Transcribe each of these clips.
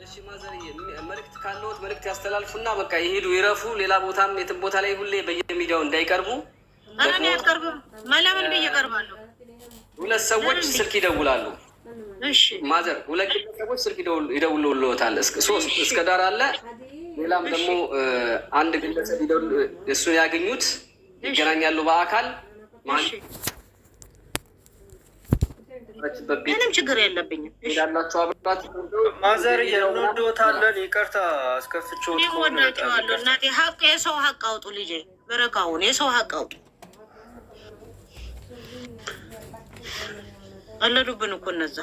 እሺ ማዘርዬ መልእክት ካለዎት መልእክት ያስተላልፉና በቃ ይሄዱ ይረፉ። ሌላ ቦታም የትም ቦታ ላይ ሁሌ በየሚዲያው እንዳይቀርቡ። እኔ አልቀርብም። ለምን ብዬ እቀርባለሁ? ሁለት ሰዎች ስልክ ይደውላሉ። እሺ ማዘር ሁለት ሰዎች ስልክ ይደውሉልዎታል። ሶስት እስከ ዳር አለ። ሌላም ደግሞ አንድ ግለሰብ ይደውል እሱን ያገኙት ይገናኛሉ በአካል ምንም ችግር የለብኝም። ሄዳላችሁ አብራችሁ ማዘር እንወድዎታለን። ይቅርታ አስከፍቼዎት እወዳቸዋለሁ። እናቴ ሀቅ የሰው ሀቅ አውጡ። ልጄ በረካውን የሰው ሀቅ አውጡ። አለዱብን እኮ እነዛ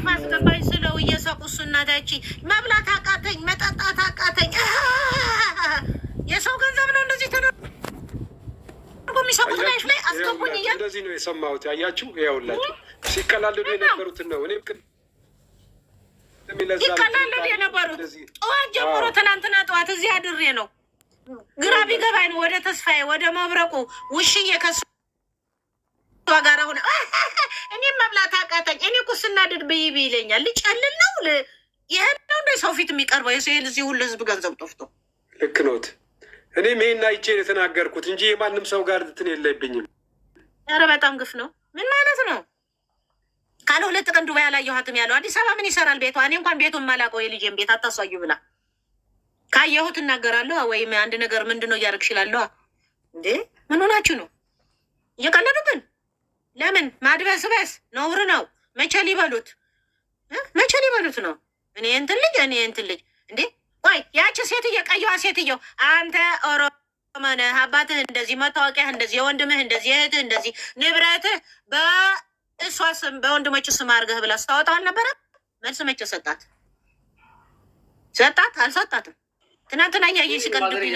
ማስገባኝ ስለው እየሳቁ እሱ እናታች መብላት አቃተኝ፣ መጠጣት አቃተኝ። የሰው ገንዘብ ነው እንደዚህ ተደ የሚሰቁት ላይፍ ላይ አስገቡኝ እያል እንደዚህ ነው የሰማሁት። ያያችሁ ይኸውላችሁ ሲቀላለዱ የነበሩትን ነው። እኔም ይቀላለዱ የነበሩት ጠዋት ጀምሮ ትናንትና ጠዋት እዚህ አድሬ ነው ግራ ቢገባኝ ነው ወደ ተስፋዬ ወደ መብረቁ ውሽዬ ከሱ ጋር ሆነ እኔም መብላት አቃተኝ። እኔ እኮ ስናድድ ብይ ይለኛል። ልጨልል ነው ይሄን ነው እንደ ሰው ፊት የሚቀርበው የዚህ ሁሉ ህዝብ ገንዘብ ጠፍቶ ልክ ነዎት። እኔም ይሄን አይቼ የተናገርኩት እንጂ የማንም ሰው ጋር እንትን የለብኝም። ኧረ በጣም ግፍ ነው። ምን ማለት ነው? ካለ 2 ቀን ዱባይ አላየኋትም ያለው አዲስ አበባ ምን ይሰራል ቤቷ? እኔ እንኳን ቤቱን ማላውቀው የልጄን ቤት አታሳዩ ብላ ካየሁት እናገራለሁ። ወይም አንድ ነገር ምንድን ነው እያደረግሽ እላለሁ። እንዴ ምን ሆናችሁ ነው? እየቀለዱብን ለምን? ማድበስበስ ነውር ነው። መቼ ሊበሉት ነው? እኔ እንትን ልጅ እንዴ ቆይ ያቺ ሴትዮ ቀይዋ ሴትዮ አንተ ኦሮሞ ነህ፣ አባትህ እንደዚህ፣ መታወቂያህ እንደዚህ፣ የወንድምህ እንደዚህ፣ የእህትህ እንደዚህ፣ ንብረትህ በእሷ ስም በወንድሞች ስም አድርገህ ብላ ስታወጣው አልነበረም? መልስ መቼ ሰጣት? አልሰጣትም። ትናንትና እያየሽ ሲቀልድብኝ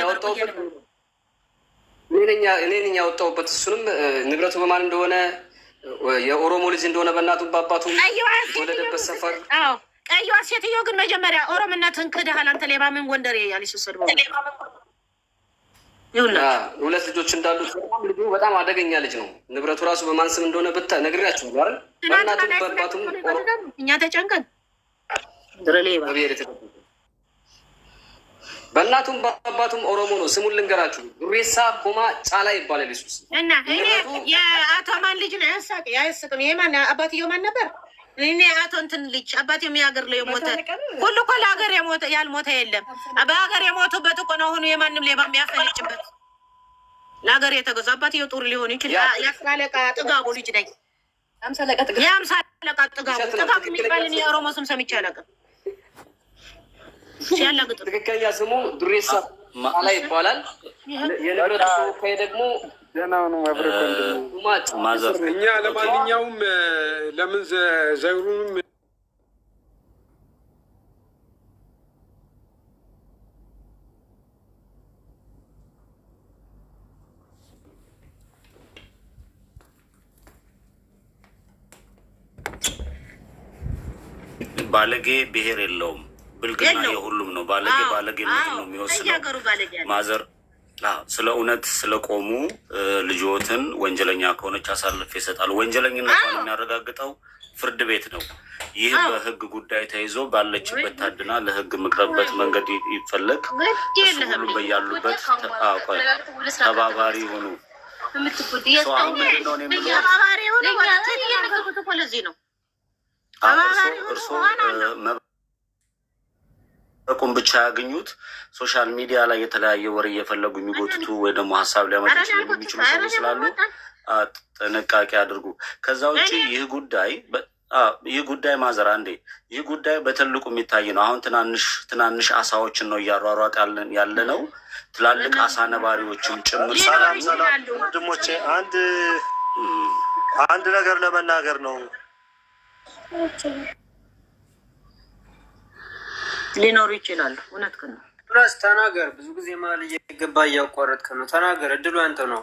እኔ ነኝ ያወጣሁበት። እሱንም ንብረቱ በማን እንደሆነ የኦሮሞ ልጅ እንደሆነ በእናቱ በአባቱ ወለደበት ሰፈር። ቀይዋ ሴትዮ ግን መጀመሪያ ኦሮምነትን ክደሃል አንተ ሌባ ምን ጎንደሬ ያለች ስትሰድበው ሁለት ልጆች እንዳሉት ልጁ በጣም አደገኛ ልጅ ነው። ንብረቱ ራሱ በማን ስም እንደሆነ ነግሬያችሁ አይደል? በእናቱ በአባቱም እኛ ተጨንቀን በእናቱም በአባቱም ኦሮሞ ነው። ስሙን ልንገራችሁ፣ ዱሬሳ ኮማ ጫላ ይባላል። ኢየሱስ እና እኔ የአቶ ማን ልጅ ነው ያስቅም። ይሄ ማን አባትየው ማን ነበር? እኔ አቶ እንትን ልጅ አባትየው የሚያገር ላይ የሞተ ሁሉ እኮ ለሀገር ያልሞተ የለም። በሀገር የሞቱበት እኮ ነው ሆኑ የማንም ሌባ የሚያፈልጭበት ለሀገር የተገዙ አባትየው ጡር ሊሆን ይችላል። የአስር አለቃ ጥጋቡ ልጅ ነኝ። የአምሳ አለቃ ጥጋቡ የሚባል እኔ የኦሮሞ ስም ሰምቼ አላውቅም። ትክክለኛ ስሙ ዱሬሳ ጫላ ይባላል። የንብረቱ ተወካይ ደግሞ እኛ ለማንኛውም ለምን ዘይሩንም ባለጌ ብሔር የለውም። ብልግና የሁሉም ነው። ባለጌ ነው የሚወስነው። ማዘር ስለ እውነት ስለቆሙ ልጆትን ወንጀለኛ ከሆነች አሳልፍ ይሰጣሉ። ወንጀለኝነቷን የሚያረጋግጠው ፍርድ ቤት ነው። ይህ በህግ ጉዳይ ተይዞ ባለችበት ታድና ለህግ ምቅረበት መንገድ ይፈለግ። ሁሉም በያሉበት ተባባሪ ሆኑ። ቁም ብቻ ያገኙት ሶሻል ሚዲያ ላይ የተለያየ ወሬ እየፈለጉ የሚጎትቱ ወይ ደግሞ ሀሳብ ሊያመጡ የሚችሉ ሰዎች ስላሉ ጥንቃቄ አድርጉ። ከዛ ውጭ ይህ ጉዳይ ማዘር አንዴ ይህ ጉዳይ በትልቁ የሚታይ ነው። አሁን ትናንሽ አሳዎችን ነው እያሯሯጥ ያለ ነው። ትላልቅ አሳ ነባሪዎችም ጭምር ወንድሞቼ አንድ ነገር ለመናገር ነው። ሊኖሩ ይችላሉ። እውነት ነው። ፕላስ ተናገር። ብዙ ጊዜ መሀል እየገባ እያቋረጥክ ነው። ተናገር። እድሉ አንተ ነው።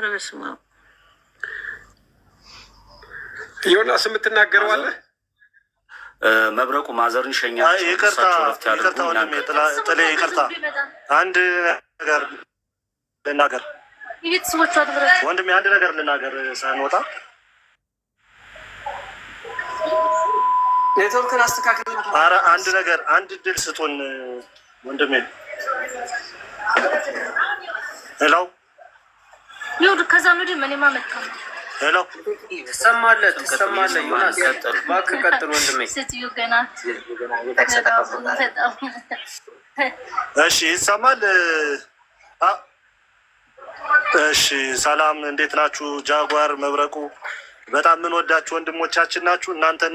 ረበስማ ዮናስ የምትናገረዋለህ? መብረቁ ማዘርን ሸኛቸው። ይቅርታ ወንድሜ ጥሌ ይቅርታ። አንድ ነገር ልናገር። ወንድሜ አንድ ነገር ልናገር ሳንወጣ ኔትወርክን አስተካክል። ኧረ አንድ ነገር አንድ ድል ስጡን ወንድሜ። ሄሎ ይኸውልህ ከዛ ነው ደግሞ እኔ ማመጣ ሄሎ ትሰማለህ? ዮናስ እባክህ ቀጥል ወንድሜ። ስትዩ ገና እሺ ይሰማል? እሺ ሰላም፣ እንዴት ናችሁ? ጃጓር መብረቁ በጣም ምን ወዳችሁ ወንድሞቻችን ናችሁ። እናንተን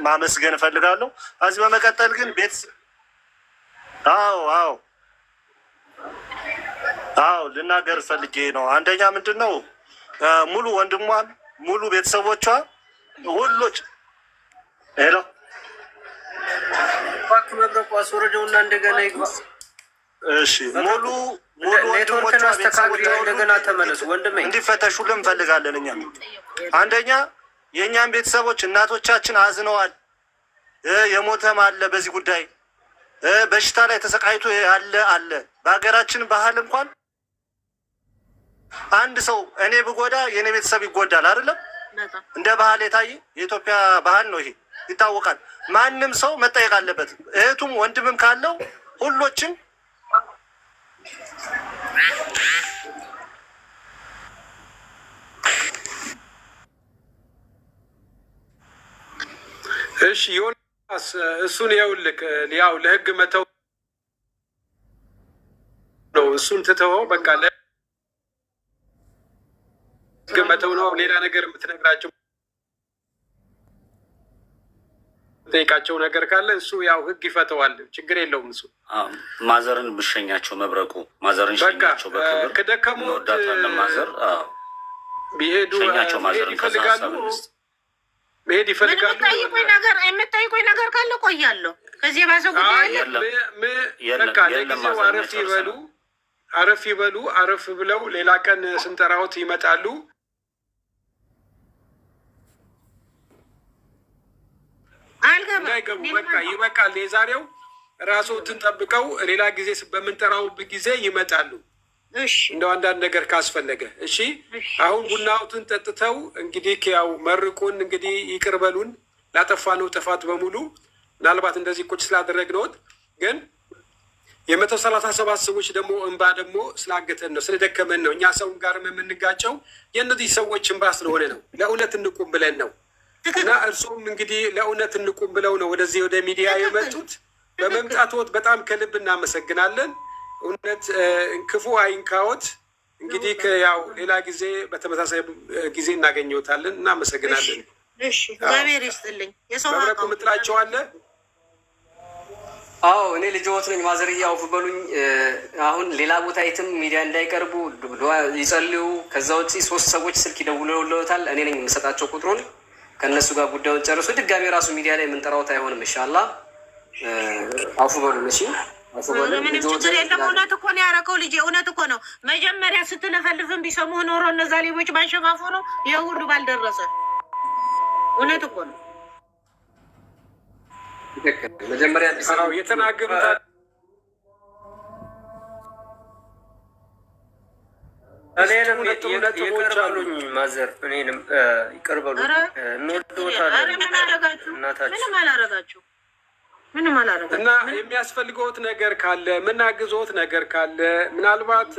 ማመስገን እፈልጋለሁ። ከዚህ በመቀጠል ግን ቤት ልናገር ፈልጌ ነው። አንደኛ ምንድን ነው ሙሉ ወንድሟን ሙሉ ቤተሰቦቿ ሁሎች ሄሎ እባክህ መብረቁ አስወረደውና እንደገና ይግባ። እሺ ሙሉ ኔትወርክን አስተካክል፣ እንደገና ተመለሱ ወንድሜ። እንዲፈተሹልን እንፈልጋለን። እኛ አንደኛ የእኛም ቤተሰቦች እናቶቻችን አዝነዋል። የሞተም አለ በዚህ ጉዳይ በሽታ ላይ ተሰቃይቶ አለ። በሀገራችን ባህል እንኳን አንድ ሰው እኔ ብጎዳ የእኔ ቤተሰብ ይጎዳል አይደለም? እንደ ባህል የታየ የኢትዮጵያ ባህል ነው። ይሄ ይታወቃል። ማንም ሰው መጠየቅ አለበት። እህቱም ወንድምም ካለው ሁሎችም እሺ ዮናስ እሱን ያውልክ ያው ለህግ መተው ነው። እሱን ትተወው በቃ ለህግ መተው ነው። ሌላ ነገር የምትነግራቸው ጠይቃቸው ነገር ካለ እሱ ያው ህግ ይፈተዋል። ችግር የለውም። እሱ ማዘርን ብሸኛቸው መብረቁ ማዘርን ሸኛቸው በክብር ከደከሙ እንወዳታለን። ማዘር ቢሄዱ ሸኛቸው ማዘርን ይፈልጋሉ መሄድ ይፈልጋሉ። የምጠይቁኝ ነገር ካለ ቆያለሁ። ከዚህ ባሰ ጉዳይ በቃ ለጊዜው አረፍ ይበሉ። አረፍ ብለው ሌላ ቀን ስንጠራዎት ይመጣሉ። እንዳይገቡ በቃ ይበቃል። የዛሬው ራስዎትን ጠብቀው ሌላ ጊዜ በምንጠራው ጊዜ ይመጣሉ። እንደው አንዳንድ ነገር ካስፈለገ እሺ። አሁን ቡናዎትን ጠጥተው እንግዲህ ያው መርቁን፣ እንግዲህ ይቅር በሉን ላጠፋነው ጥፋት በሙሉ። ምናልባት እንደዚህ ቁጭ ስላደረግነዎት ግን 137 ሰዎች ደግሞ እንባ ደግሞ ስላገተን ነው ስለደከመን ነው። እኛ ሰው ጋር የምንጋጨው የእነዚህ ሰዎች እንባ ስለሆነ ነው። ለእውነት እንቁም ብለን ነው። እና እርሱም እንግዲህ ለእውነት እንቁም ብለው ነው ወደዚህ ወደ ሚዲያ የመጡት። በመምጣትዎት በጣም ከልብ እናመሰግናለን። እውነት ክፉ አይንካዎት። እንግዲህ ያው ሌላ ጊዜ በተመሳሳይ ጊዜ እናገኘዎታለን። እናመሰግናለን። እግዚአብሔር ይስጥልኝ። መብረቁ ምጥላቸዋለ። አዎ እኔ ልጅዎት ነኝ። ማዘርዬ አውፍ በሉኝ። አሁን ሌላ ቦታ የትም ሚዲያ እንዳይቀርቡ ይጸልዩ። ከዛ ውጭ 3 ሰዎች ስልክ ይደውለውታል። እኔ ነኝ የምሰጣቸው ቁጥሩን። ከእነሱ ጋር ጉዳዩን ጨርሱ። ድጋሚ ራሱ ሚዲያ ላይ የምንጠራውት አይሆንም። ኢንሻላህ አውፍ በሉን። እሺ ምንም ችግር የለም። እውነት እኮ ነው ያደረገው ልጄ፣ እውነት እኮ ነው። መጀመሪያ ስትለፈልፍን ቢሰሙህ ኖሮ እነዛ ሌቦች ባሸፋፉ ነው ይህ ሁሉ ባልደረሰ። እውነት እኮ ነው። መጀመሪያ የተናገሩት እኔንም ይቅር በሉኝ ማዘር፣ እኔንም ይቅር በሉኝ። እንወድዎታለን እናታችን። ምንም አላረጋችሁ እና የሚያስፈልገውት ነገር ካለ ምናግዞት ነገር ካለ ምናልባት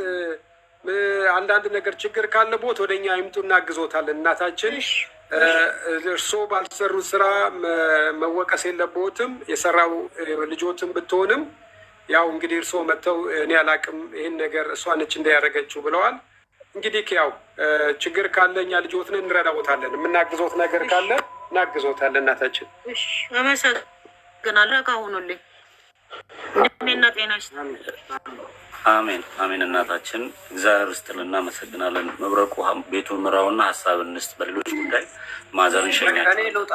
አንዳንድ ነገር ችግር ካለቦት ወደ እኛ ይምጡ፣ እናግዞታለን። እናታችን እርስዎ ባልሰሩት ስራ መወቀስ የለብዎትም። የሰራው ልጆትም ብትሆንም ያው እንግዲህ እርስዎ መጥተው እኔ አላቅም ይህን ነገር እሷ ነች እንዳያደረገችው ብለዋል። እንግዲህ ያው ችግር ካለ እኛ ልጆትን እንረዳዎታለን። የምናግዞት ነገር ካለ እናግዞታለን። እናታችን አመሰግናለሁ። ካሁኑልኝ እድሜና ጤና አሜን አሜን። እናታችን እግዚአብሔር ይስጥልን፣ እናመሰግናለን። መብረቁ ቤቱን ምራውና ሀሳብ እንስጥ። በሌሎች ጉዳይ ማዘርን ሸኛቸው። እኔ ልውጣ።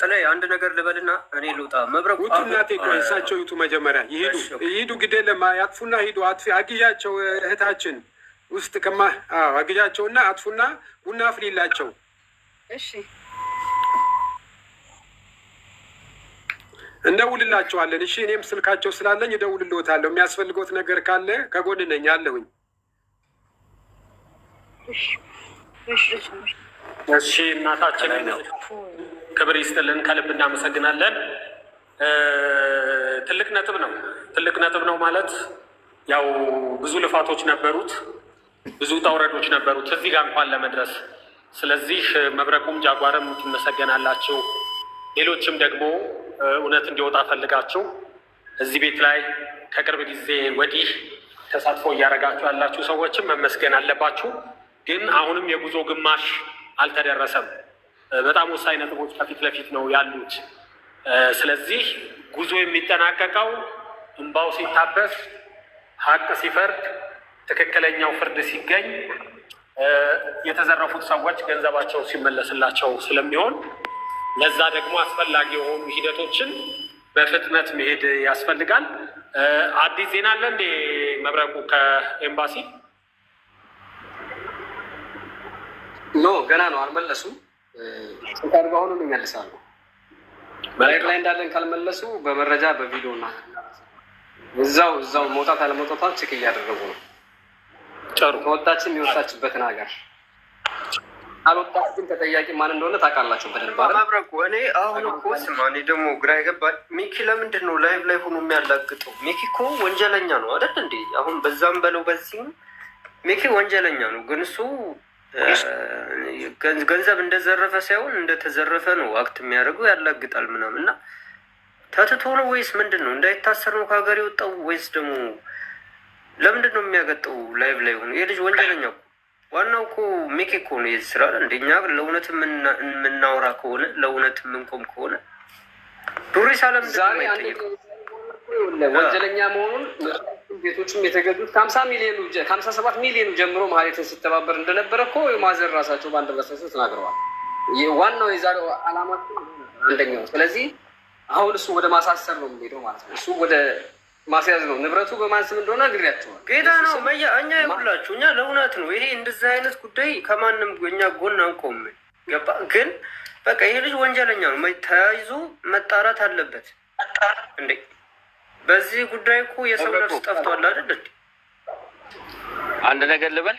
ጥላይ አንድ ነገር ልበልና እኔ ልውጣ። መብረቁ እናቴ እሳቸው ይውጡ። መጀመሪያ ይሂዱ፣ ግዴ ያጥፉና ሂዱ። አጥፊ አግዣቸው፣ እህታችን ውስጥ አግዣቸውና አጥፉና ቡና አፍሊላቸው። እሺ እንደውልላቸዋለን። እሺ እኔም ስልካቸው ስላለኝ እደውልልዎታለሁ። የሚያስፈልገውት ነገር ካለ ከጎን ነኝ አለሁኝ። እሺ እናታችን ክብር ይስጥልን፣ ከልብ እናመሰግናለን። ትልቅ ነጥብ ነው ማለት ያው ብዙ ልፋቶች ነበሩት፣ ብዙ ውጣ ውረዶች ነበሩት እዚህ ጋር እንኳን ለመድረስ። ስለዚህ መብረቁም ጃጓርም ትመሰገናላችሁ። ሌሎችም ደግሞ እውነት እንዲወጣ ፈልጋችሁ እዚህ ቤት ላይ ከቅርብ ጊዜ ወዲህ ተሳትፎ እያደረጋችሁ ያላችሁ ሰዎችም መመስገን አለባችሁ። ግን አሁንም የጉዞ ግማሽ አልተደረሰም። በጣም ወሳኝ ነጥቦች ከፊት ለፊት ነው ያሉት። ስለዚህ ጉዞ የሚጠናቀቀው እንባው ሲታበስ፣ ሀቅ ሲፈርድ፣ ትክክለኛው ፍርድ ሲገኝ፣ የተዘረፉት ሰዎች ገንዘባቸው ሲመለስላቸው ስለሚሆን ለዛ ደግሞ አስፈላጊ የሆኑ ሂደቶችን በፍጥነት መሄድ ያስፈልጋል። አዲስ ዜና አለ እንዴ መብረቁ ከኤምባሲ? ኖ ገና ነው፣ አልመለሱም። ስንካርጋ አሁኑን ይመልሳሉ። መሬት ላይ እንዳለን ካልመለሱ በመረጃ በቪዲዮ እና እዛው መውጣት አለመውጣቷን ቼክ እያደረጉ ነው። ጨሩ ከወጣችን የወጣችበትን ሀገር አልወጣች ግን ተጠያቂ ማን እንደሆነ ታውቃላችሁ በደንብ አይደል? መብረቁ እኔ አሁን እኮ ስማ፣ እኔ ደግሞ ግራ የገባኝ ሚኪ ለምንድን ነው ላይቭ ላይ ሆኖ የሚያላግጠው? ሚኪ እኮ ወንጀለኛ ነው አይደል እንዴ? አሁን በዛም በለው በዚህም ሚኪ ወንጀለኛ ነው። ግን እሱ ገንዘብ እንደዘረፈ ሳይሆን እንደተዘረፈ ነው አክት የሚያደርገው፣ ያላግጣል ምናምን እና ተትቶ ነው ወይስ ምንድን ነው? እንዳይታሰር ነው ከሀገር የወጣው ወይስ ደግሞ ለምንድን ነው የሚያገጠው ላይቭ ላይ ሆኖ? የልጅ ወንጀለኛ እኮ ዋናው እኮ ሚኪ እኮ ነው የዚህ ስራ እንደኛ ለእውነት የምናወራ ከሆነ ለእውነት የምንቆም ከሆነ ዱሪስ አለም ወንጀለኛ መሆኑን ቤቶችም የተገዙት ከ57 ሚሊዮኑ ጀምሮ ማለትን ሲተባበር እንደነበረ እኮ ማዘር ራሳቸው በአንድ በሰሰ ተናግረዋል። ዋናው የዛሬው አላማቸው አንደኛው። ስለዚህ አሁን እሱ ወደ ማሳሰር ነው የሚሄደው ማለት ነው። እሱ ወደ ማስያዝ ነው። ንብረቱ በማን ስም እንደሆነ ነግሬያቸዋል። ጌታ ነው እኛ ይሁላችሁ። እኛ ለእውነት ነው ይሄ እንደዚህ አይነት ጉዳይ ከማንም እኛ ጎን አንቆም። ገባ ግን በቃ ይሄ ልጅ ወንጀለኛ ነው፣ ተያይዞ መጣራት አለበት እንዴ። በዚህ ጉዳይ እኮ የሰው ነፍስ ጠፍቷል አይደል እንዴ? አንድ ነገር ልበል።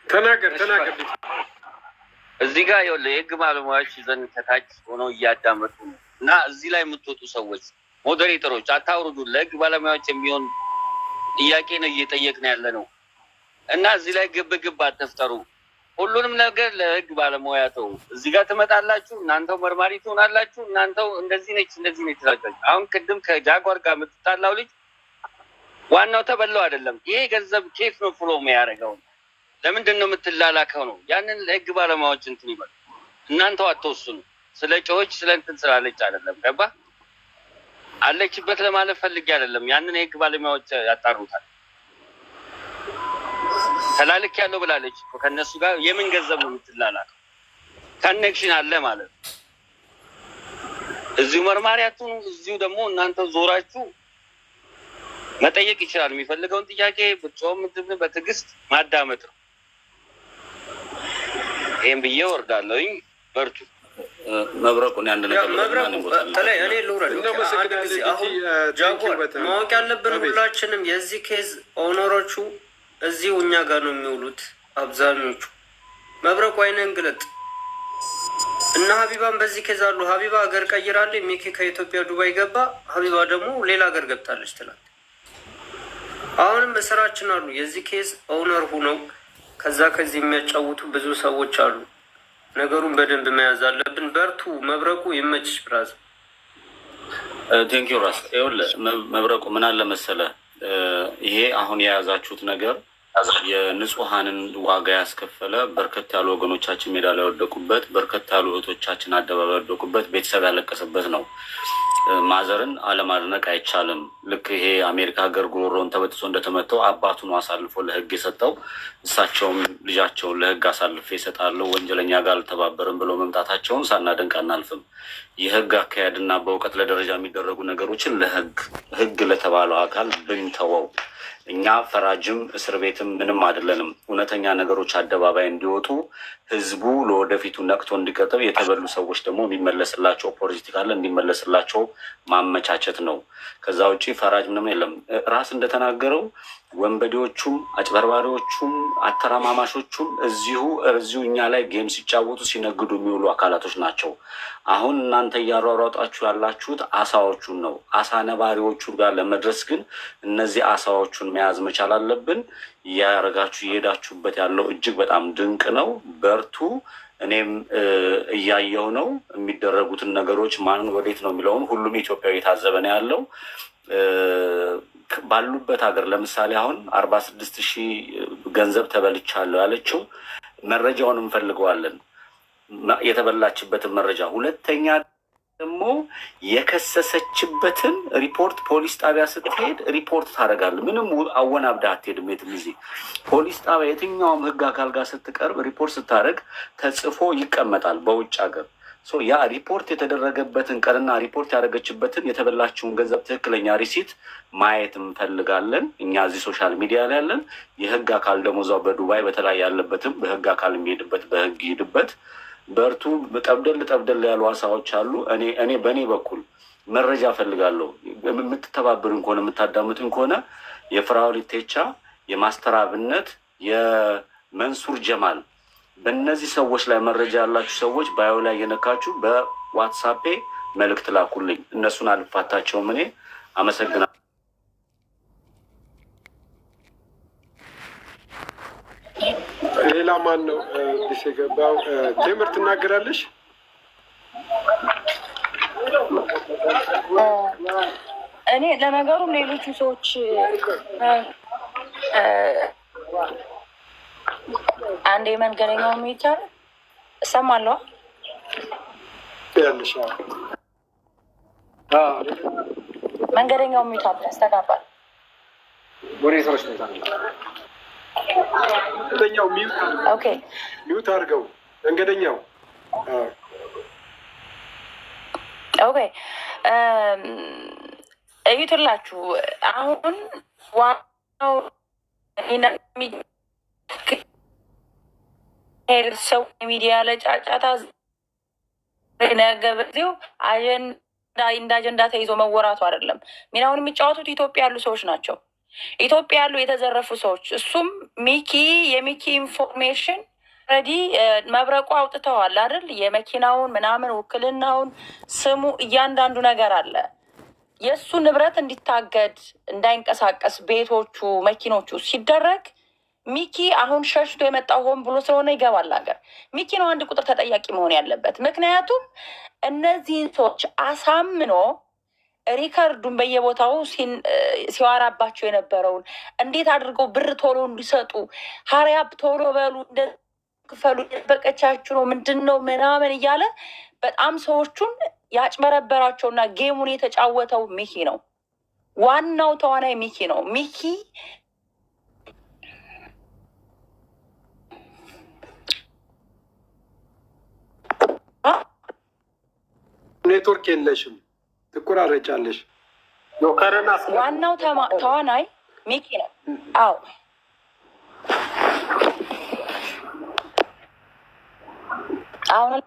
ተናገር። እዚህ ጋር የህግ ባለሙያዎች ዘንድ ከታች ሆነው እያዳመጡ እና እዚህ ላይ የምትወጡ ሰዎች ሞዴሬተሮች አታውርዱ። ለህግ ባለሙያዎች የሚሆን ጥያቄ ነው እየጠየቅን ያለ ነው እና እዚህ ላይ ግብ አትፍጠሩ። ሁሉንም ነገር ለህግ ባለሙያ ተው። እዚህ ጋር ትመጣላችሁ፣ እናንተው መርማሪ ትሆናላችሁ፣ እናንተው እንደዚህ ነች ትላላችሁ። አሁን ቅድም ከጃጓር ጋር የምትጣላው ልጅ ዋናው ተበላው አይደለም። ይሄ ገንዘብ ኬፍ ነው ፍሎ የሚያደርገው። ለምንድን ነው የምትላላከው ነው? ያንን ለህግ ባለሙያዎች እንትን ይበሉ። እናንተው አትወስኑ። ስለ ጮች ስለ እንትን ስላለች አይደለም። ገባ አለችበት ለማለት ፈልጌ አይደለም። ያንን የህግ ባለሙያዎች ያጣሩታል። ተላልክ ያለው ብላለች። ከነሱ ጋር የምን ገንዘብ ነው የምትላላከው? ኮኔክሽን አለ ማለት ነው። እዚሁ መርማሪያቱን እዚሁ ደግሞ እናንተ ዞራችሁ መጠየቅ ይችላል። የሚፈልገውን ጥያቄ ብቻውን በትዕግስት ማዳመጥ ነው። ይሄን ብዬ ወርዳለሁኝ። በርቱ። መብረቁን አንድ ነገር ተለይ እኔ ልውረድ። አሁን ጃጓር ማወቅ ያለብን ሁላችንም የዚህ ኬዝ ኦነሮቹ እዚሁ እኛ ጋር ነው የሚውሉት አብዛኞቹ። መብረቁ አይነን ግለጥ እና ሀቢባን በዚህ ኬዝ አሉ። ሀቢባ ሀገር ቀይራለች። ሚኪ ከኢትዮጵያ ዱባይ ገባ። ሀቢባ ደግሞ ሌላ ሀገር ገብታለች ትላል። አሁንም በስራችን አሉ የዚህ ኬዝ ኦነር ሁነው ከዚህ የሚያጫውቱ ብዙ ሰዎች አሉ። ነገሩን በደንብ መያዝ አለብን። በርቱ። መብረቁ ይመችሽ ብራዝ። ቴንኪው ራስ። ይኸውልህ መብረቁ ምን አለ መሰለህ፣ ይሄ አሁን የያዛችሁት ነገር የንጹሐንን ዋጋ ያስከፈለ በርከት ያሉ ወገኖቻችን ሜዳ ላይ ወደቁበት፣ በርከት ያሉ እህቶቻችን አደባባይ ወደቁበት፣ ቤተሰብ ያለቀሰበት ነው። ማዘርን አለማድነቅ አይቻልም። ልክ ይሄ አሜሪካ ሀገር ጉሮሮውን ተበጥሶ እንደተመተው አባቱን አሳልፎ ለህግ የሰጠው እሳቸውም ልጃቸውን ለህግ አሳልፎ ይሰጣሉ ወንጀለኛ ጋር አልተባበርም ብለው መምጣታቸውን ሳናደንቅ አናልፍም። የህግ አካሄድና በእውቀት ለደረጃ የሚደረጉ ነገሮችን ህግ ለተባለው አካል ብንተወው። እኛ ፈራጅም እስር ቤትም ምንም አይደለንም። እውነተኛ ነገሮች አደባባይ እንዲወጡ ህዝቡ ለወደፊቱ ነቅቶ እንዲቀጥብ፣ የተበሉ ሰዎች ደግሞ የሚመለስላቸው ኦፖርቹኒቲ ካለ እንዲመለስላቸው ማመቻቸት ነው። ከዛ ውጭ ፈራጅ ምንም የለም። ራስ እንደተናገረው ወንበዴዎቹም አጭበርባሪዎቹም አተራማማሾቹም እዚሁ እኛ ላይ ጌም ሲጫወቱ ሲነግዱ የሚውሉ አካላቶች ናቸው። አሁን እናንተ እያሯሯጣችሁ ያላችሁት አሳዎቹን ነው። አሳ ነባሪዎቹ ጋር ለመድረስ ግን እነዚህ አሳዎቹን መያዝ መቻል አለብን። እያረጋችሁ እየሄዳችሁበት ያለው እጅግ በጣም ድንቅ ነው። በርቱ። እኔም እያየው ነው የሚደረጉትን ነገሮች ማን ወዴት ነው የሚለውን ሁሉም ኢትዮጵያዊ የታዘበ ነው ያለው። ባሉበት ሀገር ለምሳሌ አሁን 46,000 ገንዘብ ተበልቻለሁ ያለችው መረጃውን እንፈልገዋለን፣ የተበላችበትን መረጃ። ሁለተኛ ደግሞ የከሰሰችበትን ሪፖርት ፖሊስ ጣቢያ ስትሄድ ሪፖርት ታደርጋለህ። ምንም አወናብዳ አትሄድም። የትም ጊዜ ፖሊስ ጣቢያ የትኛውም ህግ አካል ጋር ስትቀርብ ሪፖርት ስታደርግ ተጽፎ ይቀመጣል በውጭ ሀገር። ያ ሪፖርት የተደረገበትን ቀንና ሪፖርት ያደረገችበትን የተበላችውን ገንዘብ ትክክለኛ ሪሲት ማየት እንፈልጋለን። እኛ እዚህ ሶሻል ሚዲያ ላይ ያለን፣ የህግ አካል ደግሞ እዛው በዱባይ በተለያየ ያለበትም በህግ አካል የሚሄድበት በህግ ይሄድበት። በርቱ። ጠብደል ያሉ ሀሳቦች አሉ። እኔ በእኔ በኩል መረጃ እፈልጋለሁ። የምትተባበሩን ከሆነ የምታዳምጡን ከሆነ የፍራኦል ኢቴቻ፣ የማስተር አብነት፣ የመንሱር ጀማል በእነዚህ ሰዎች ላይ መረጃ ያላችሁ ሰዎች ባዮ ላይ የነካችሁ በዋትሳፔ መልእክት ላኩልኝ። እነሱን አልፋታቸውም። እኔ አመሰግናለሁ። ሌላ ማን ነው ዲስ የገባው? ቴምር ትናገራለሽ? እኔ ለነገሩም ሌሎቹ ሰዎች አንድ መንገደኛው የሚቻል እሰማለሁ ያለሽ መንገደኛው የሚቻል ያስተጋባል። መንገደኛው ሚውት አድርገው። መንገደኛው ኦኬ እዩትላችሁ። አሁን ዋናው ሰው ሚዲያ ለጫጫታ ነገበዚው እንደ አጀንዳ ተይዞ መወራቱ አይደለም። ሚናውን የሚጫወቱት ኢትዮጵያ ያሉ ሰዎች ናቸው። ኢትዮጵያ ያሉ የተዘረፉ ሰዎች። እሱም የሚኪ ኢንፎርሜሽን ረዲ መብረቁ አውጥተዋል አይደል? የመኪናውን ምናምን ውክልናውን፣ ስሙ፣ እያንዳንዱ ነገር አለ። የእሱ ንብረት እንዲታገድ እንዳይንቀሳቀስ ቤቶቹ፣ መኪኖቹ ሲደረግ ሚኪ አሁን ሸሽቶ የመጣው ሆን ብሎ ስለሆነ ይገባል ሀገር። ሚኪ ነው አንድ ቁጥር ተጠያቂ መሆን ያለበት። ምክንያቱም እነዚህን ሰዎች አሳምኖ ሪከርዱን በየቦታው ሲዋራባቸው የነበረውን እንዴት አድርገው ብር ቶሎ እንዲሰጡ ሀሪያብ ቶሎ በሉ ክፈሉ የጠበቀቻችሁ ነው ምንድን ነው ምናምን እያለ በጣም ሰዎቹን ያጭበረበራቸውና ጌሙን የተጫወተው ሚኪ ነው። ዋናው ተዋናይ ሚኪ ነው። ሚኪ ኔትወርክ የለሽም፣ ትቆራረጫለሽ። ዋናው ተዋናይ ሚኪ ነው። አዎ አሁን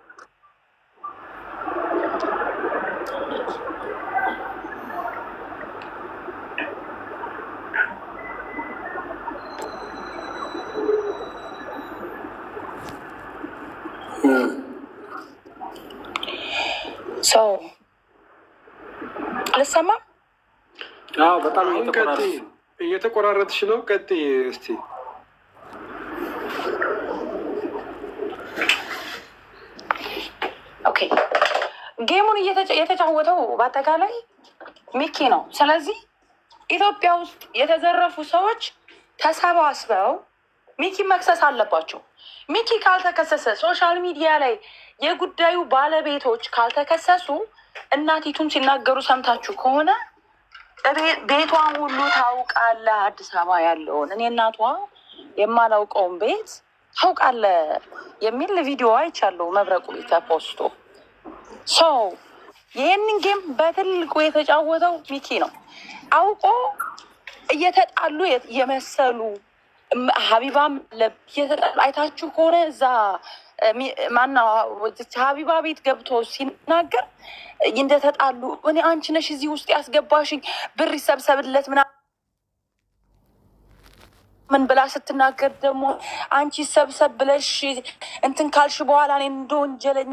ሰው ልሰማ በጣም እየተቆራረጥሽ ነው። ቀጥይ እስቲ። ኦኬ ጌሙን የተጫወተው በአጠቃላይ ሚኪ ነው። ስለዚህ ኢትዮጵያ ውስጥ የተዘረፉ ሰዎች ተሰባስበው ሚኪ መክሰስ አለባቸው። ሚኪ ካልተከሰሰ ሶሻል ሚዲያ ላይ የጉዳዩ ባለቤቶች ካልተከሰሱ እናቲቱን ሲናገሩ ሰምታችሁ ከሆነ ቤቷን ሁሉ ታውቃለህ፣ አዲስ አበባ ያለውን እኔ እናቷ የማላውቀውን ቤት ታውቃለህ የሚል ቪዲዮ አይቻለሁ። መብረቁ ተፖስቶ ሰው ይህንን ጌም በትልቁ የተጫወተው ሚኪ ነው። አውቆ እየተጣሉ የመሰሉ ሀቢባም አይታችሁ ከሆነ እዛ ማነው ሀቢባ ቤት ገብቶ ሲናገር እንደተጣሉ እኔ አንቺ ነሽ እዚህ ውስጥ ያስገባሽኝ ብር ይሰብሰብለት ምናምን ምን ብላ ስትናገር ደግሞ አንቺ ሰብሰብ ብለሽ እንትን ካልሽ በኋላ እኔ እንደ ወንጀለኛ